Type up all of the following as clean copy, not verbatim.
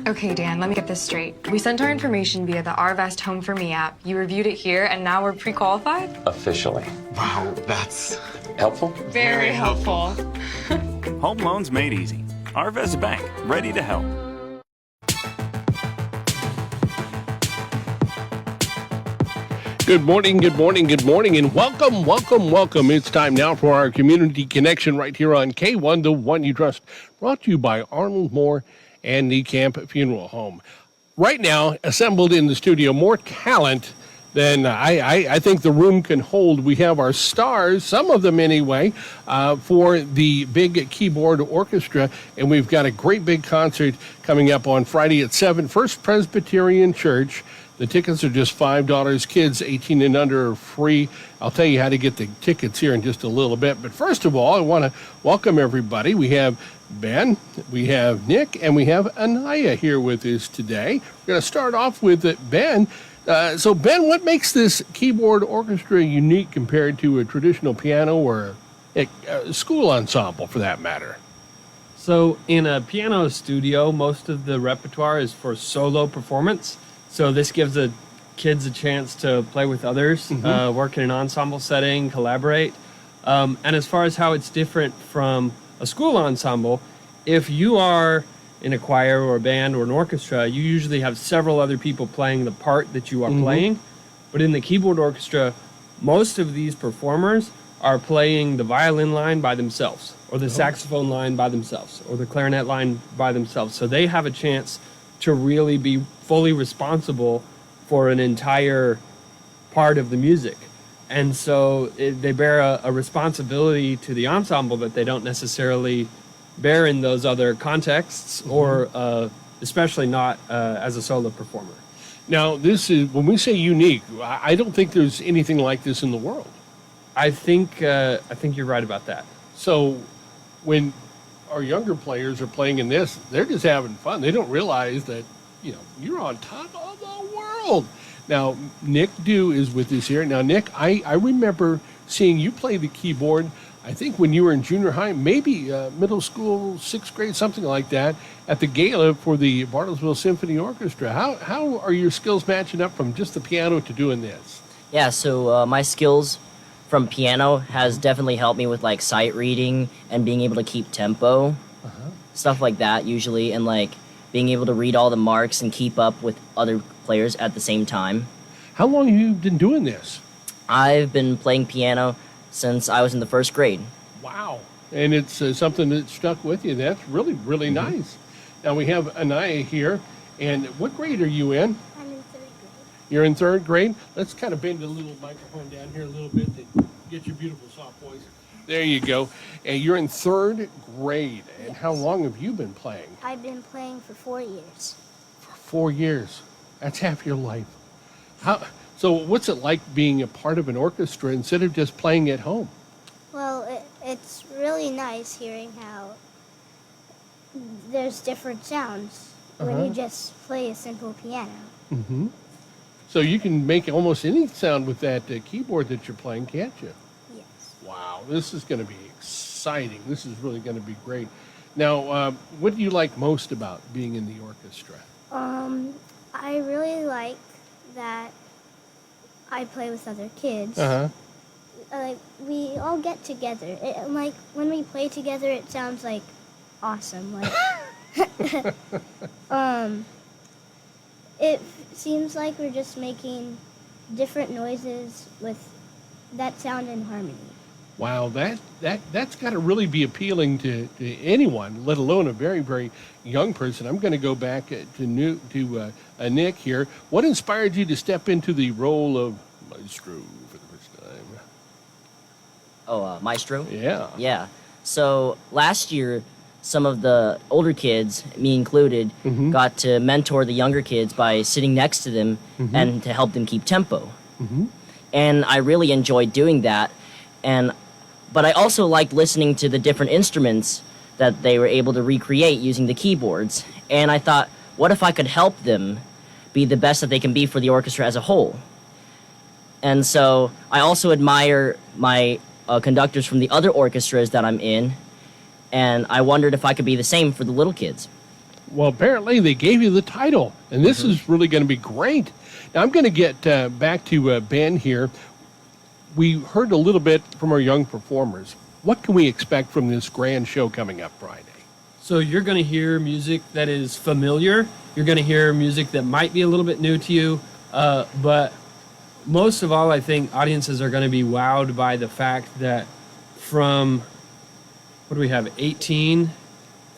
Okay, Dan, let me get this straight. We sent our information via the RVest Home for Me app. You reviewed it here, and now we're pre-qualified? Officially. Wow, that's Helpful? Very helpful. Home loans made easy. Arvest Bank, ready to help. Good morning, good morning, good morning, and welcome, welcome, welcome. It's time now for our community connection right here on K1, the one you trust, brought to you by Arnold Moore and the Camp Funeral Home. Right now, assembled in the studio, more talent than I think the room can hold. We have our stars, some of them anyway, for the big keyboard orchestra, and we've got a great big concert coming up on Friday at 7, First Presbyterian Church. The tickets are just $5. Kids 18 and under are free. I'll tell you how to get the tickets here in just a little bit. But first of all, I want to welcome everybody. We have Ben, we have Nick, and we have Inaya here with us today. We're going to start off with Ben. So, Ben, what makes this keyboard orchestra unique compared to a traditional piano or a school ensemble, for that matter? So, in a piano studio, most of the repertoire is for solo performance. So this gives the kids a chance to play with others, work in an ensemble setting, collaborate. And as far as how it's different from a school ensemble, if you are in a choir or a band or an orchestra, you usually have several other people playing the part that you are playing. But in the keyboard orchestra, most of these performers are playing the violin line by themselves, or the saxophone line by themselves, or the clarinet line by themselves. So they have a chance to really be fully responsible for an entire part of the music. And so they bear a responsibility to the ensemble that they don't necessarily bear in those other contexts, or especially not as a solo performer. Now, this is, when we say unique, I don't think there's anything like this in the world. I think you're right about that. So when our younger players are playing in this, they're just having fun. They don't realize that, you're on top of the world. Now, Nick Dew is with us here. Now, Nick, I remember seeing you play the keyboard, I think when you were in junior high, maybe middle school, 6th grade, something like that, at the gala for the Bartlesville Symphony Orchestra. How are your skills matching up from just the piano to doing this? Yeah, so my skills from piano has definitely helped me with like sight reading and being able to keep tempo, stuff like that usually, and like being able to read all the marks and keep up with other players at the same time. How long have you been doing this? I've been playing piano since I was in the 1st grade. Wow. And it's something that stuck with you. That's really, really nice. Now we have Inaya here. And what grade are you in? I'm in 3rd grade. You're in 3rd grade? Let's kind of bend the little microphone down here a little bit to get your beautiful soft voice. There you go. And you're in 3rd grade. And Yes. how long have you been playing? I've been playing for 4 years. For 4 years. That's half your life. So what's it like being a part of an orchestra instead of just playing at home? Well, it's really nice hearing how there's different sounds when you just play a simple piano. Mm-hmm. So you can make almost any sound with that keyboard that you're playing, can't you? Yes. Wow, this is going to be exciting. This is really going to be great. Now, what do you like most about being in the orchestra? I really like that I play with other kids. Like, we all get together. Like, when we play together, it sounds like awesome. Like, it seems like we're just making different noises with that sound in harmony. Wow, that's got to really be appealing to anyone, let alone a very, very young person. I'm going to go back to Nick here. What inspired you to step into the role of maestro for the first time? Oh, maestro? Yeah. Yeah. So last year, some of the older kids, me included, got to mentor the younger kids by sitting next to them and to help them keep tempo. And I really enjoyed doing that. But I also liked listening to the different instruments that they were able to recreate using the keyboards. And I thought, what if I could help them be the best that they can be for the orchestra as a whole? And so I also admire my conductors from the other orchestras that I'm in, and I wondered if I could be the same for the little kids. Well, apparently they gave you the title, and this is really going to be great. Now, I'm going to get back to Ben here. We heard a little bit from our young performers. What can we expect from this grand show coming up Friday? So you're going to hear music that is familiar. You're going to hear music that might be a little bit new to you. But most of all, I think audiences are going to be wowed by the fact that from, what do we have, 18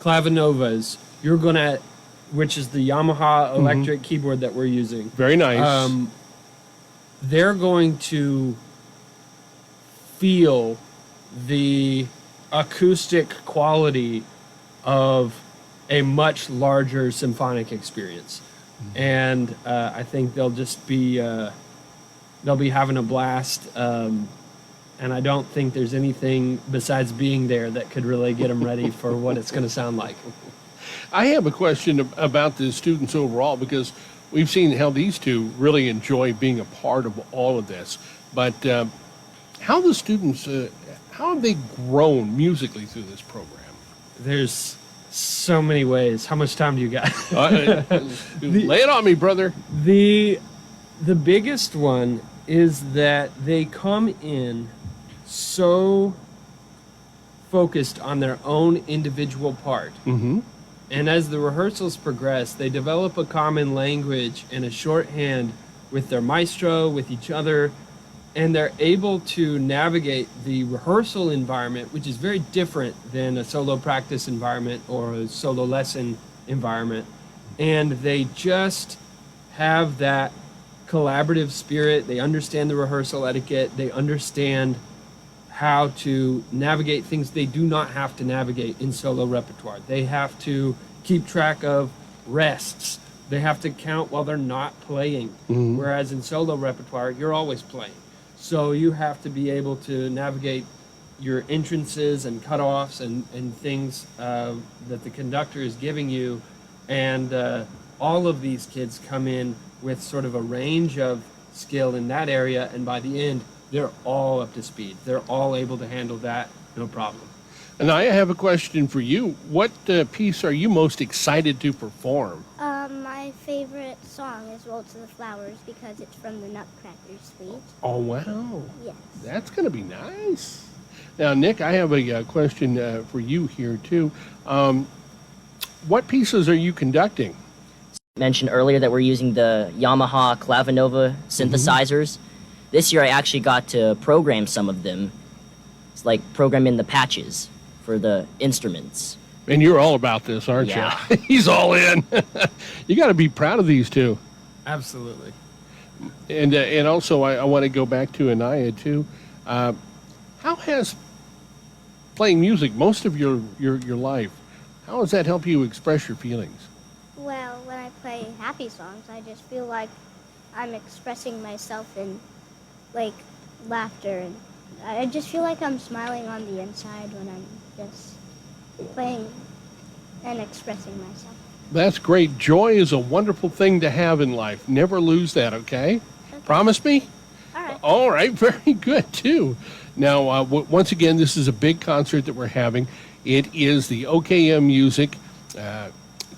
clavinovas, you're going to, which is the Yamaha electric keyboard that we're using. Very nice. They're going to feel the acoustic quality of a much larger symphonic experience. And I think they'll just be having a blast. And I don't think there's anything besides being there that could really get them ready for what it's going to sound like. I have a question about the students overall, because we've seen how these two really enjoy being a part of all of this. But how the students, how have they grown musically through this program? There's so many ways. How much time do you got? Lay it on me, brother. The biggest one is that they come in so focused on their own individual part. Mm-hmm. And as the rehearsals progress, they develop a common language and a shorthand with their maestro, with each other, and they're able to navigate the rehearsal environment, which is very different than a solo practice environment or a solo lesson environment. And they just have that collaborative spirit. They understand the rehearsal etiquette. They understand how to navigate things they do not have to navigate in solo repertoire. They have to keep track of rests. They have to count while they're not playing. Whereas in solo repertoire, you're always playing. So you have to be able to navigate your entrances and cutoffs and things that the conductor is giving you. And all of these kids come in with sort of a range of skill in that area. And by the end, they're all up to speed. They're all able to handle that, no problem. And I have a question for you. What piece are you most excited to perform? My favorite song is Roll to the Flowers because it's from the Nutcracker Suite. Oh, wow. Yes. That's going to be nice. Now, Nick, I have a question for you here, too. What pieces are you conducting? Mentioned earlier that we're using the Yamaha Clavinova synthesizers. This year I actually got to program some of them. It's like programming the patches for the instruments. And you're all about this, aren't Yeah. you? He's all in. You got to be proud of these two. Absolutely. And also, I want to go back to Inaya, too. How has playing music most of your life, how does that help you express your feelings? Well, when I play happy songs, I just feel like I'm expressing myself in, like, laughter. And I just feel like I'm smiling on the inside when I'm just playing and expressing myself. That's great. Joy is a wonderful thing to have in life. Never lose that, okay? Promise me? All right. All right, very good, too. Now, once again, this is a big concert that we're having. It is the OKM Music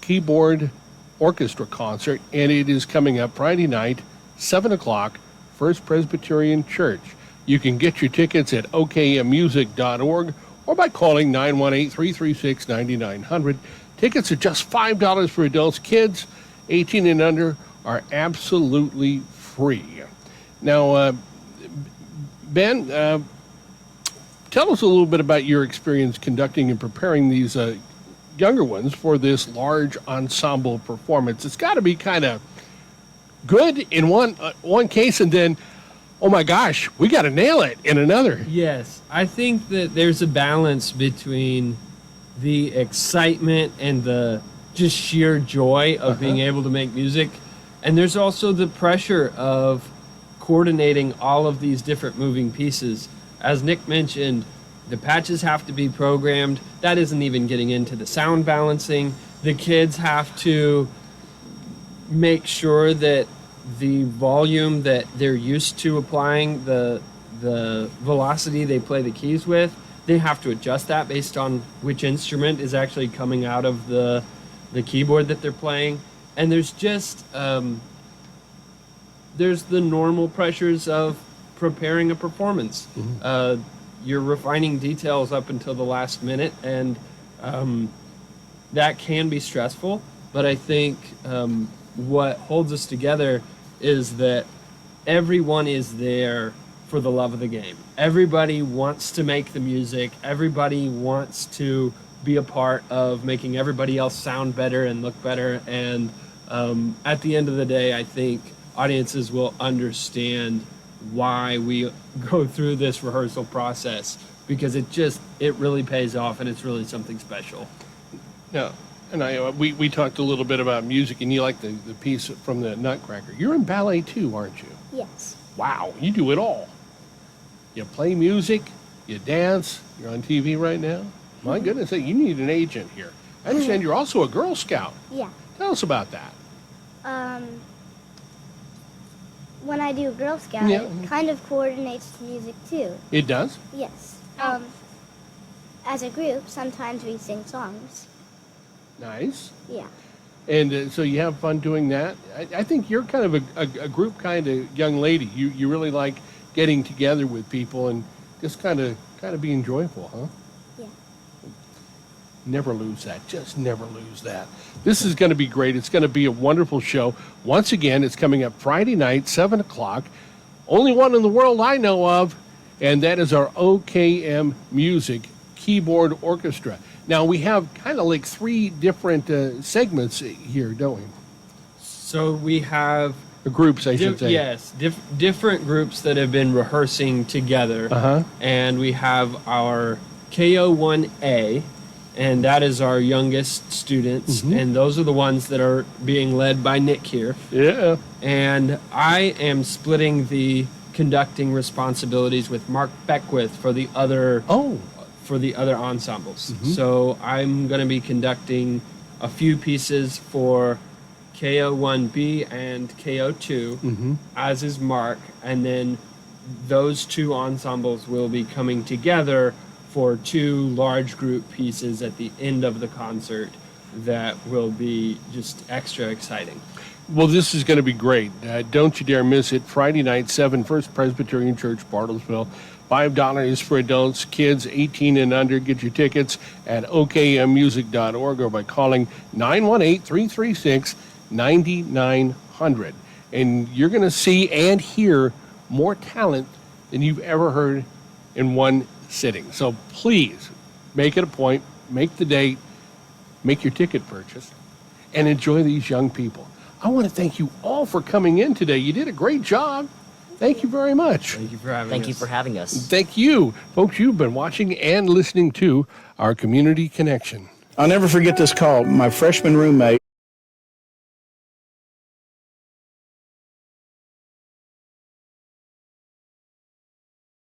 Keyboard Orchestra Concert, and it is coming up Friday night, 7 o'clock, First Presbyterian Church. You can get your tickets at okmmusic.org or by calling 918-336-9900. Tickets are just $5 for adults. Kids 18 and under are absolutely free. Now, Ben, tell us a little bit about your experience conducting and preparing these younger ones for this large ensemble performance. It's got to be kind of good in one case, and then, oh my gosh, we got to nail it in another. Yes, I think that there's a balance between the excitement and the just sheer joy of being able to make music, and there's also the pressure of coordinating all of these different moving pieces. As Nick mentioned, the patches have to be programmed. That isn't even getting into the sound balancing. The kids have to make sure that the volume that they're used to applying, the velocity they play the keys with, they have to adjust that based on which instrument is actually coming out of the the keyboard that they're playing, and there's just there's the normal pressures of preparing a performance. You're refining details up until the last minute, and that can be stressful. But I think what holds us together is that everyone is there for the love of the game. Everybody wants to make the music. Everybody wants to be a part of making everybody else sound better and look better. And at the end of the day, I think audiences will understand why we go through this rehearsal process, because it really pays off, and it's really something special. Yeah. And we talked a little bit about music, and you like the piece from the Nutcracker. You're in ballet too, aren't you? Yes. Wow, you do it all. You play music, you dance, you're on TV right now. My goodness, you need an agent here. I understand you're also a Girl Scout. Yeah. Tell us about that. When I do Girl Scout, Yeah. it kind of coordinates the music too. It does? Yes. As a group, sometimes we sing songs. Nice. Yeah. And so you have fun doing that. I think you're kind of a group kind of young lady. You really like getting together with people and just kind of being joyful, huh? Yeah. Never lose that. Just never lose that. This is going to be great. It's going to be a wonderful show. Once again, it's coming up Friday night, 7 o'clock. Only one in the world I know of, and that is our OKM Music Keyboard Orchestra. Now, we have kind of like 3 different segments here, don't we? So we have Groups, I should say. Yes, different groups that have been rehearsing together. And we have our KO1A, and that is our youngest students, and those are the ones that are being led by Nick here. Yeah. And I am splitting the conducting responsibilities with Mark Beckwith for the other ensembles. So I'm going to be conducting a few pieces for KO1B and KO2, as is Mark, and then those 2 ensembles will be coming together for 2 large group pieces at the end of the concert that will be just extra exciting. Well, this is going to be great. Don't you dare miss it. Friday night, 7, First Presbyterian Church, Bartlesville. $5 for adults, kids 18 and under. Get your tickets at okmmusic.org or by calling 918-336-9900. And you're going to see and hear more talent than you've ever heard in one sitting. So please make it a point, make the date, make your ticket purchase, and enjoy these young people. I want to thank you all for coming in today. You did a great job. Thank you very much. Thank you for having us. Thank you for having us. Thank you. Folks, you've been watching and listening to our Community Connection. I'll never forget this call. My freshman roommate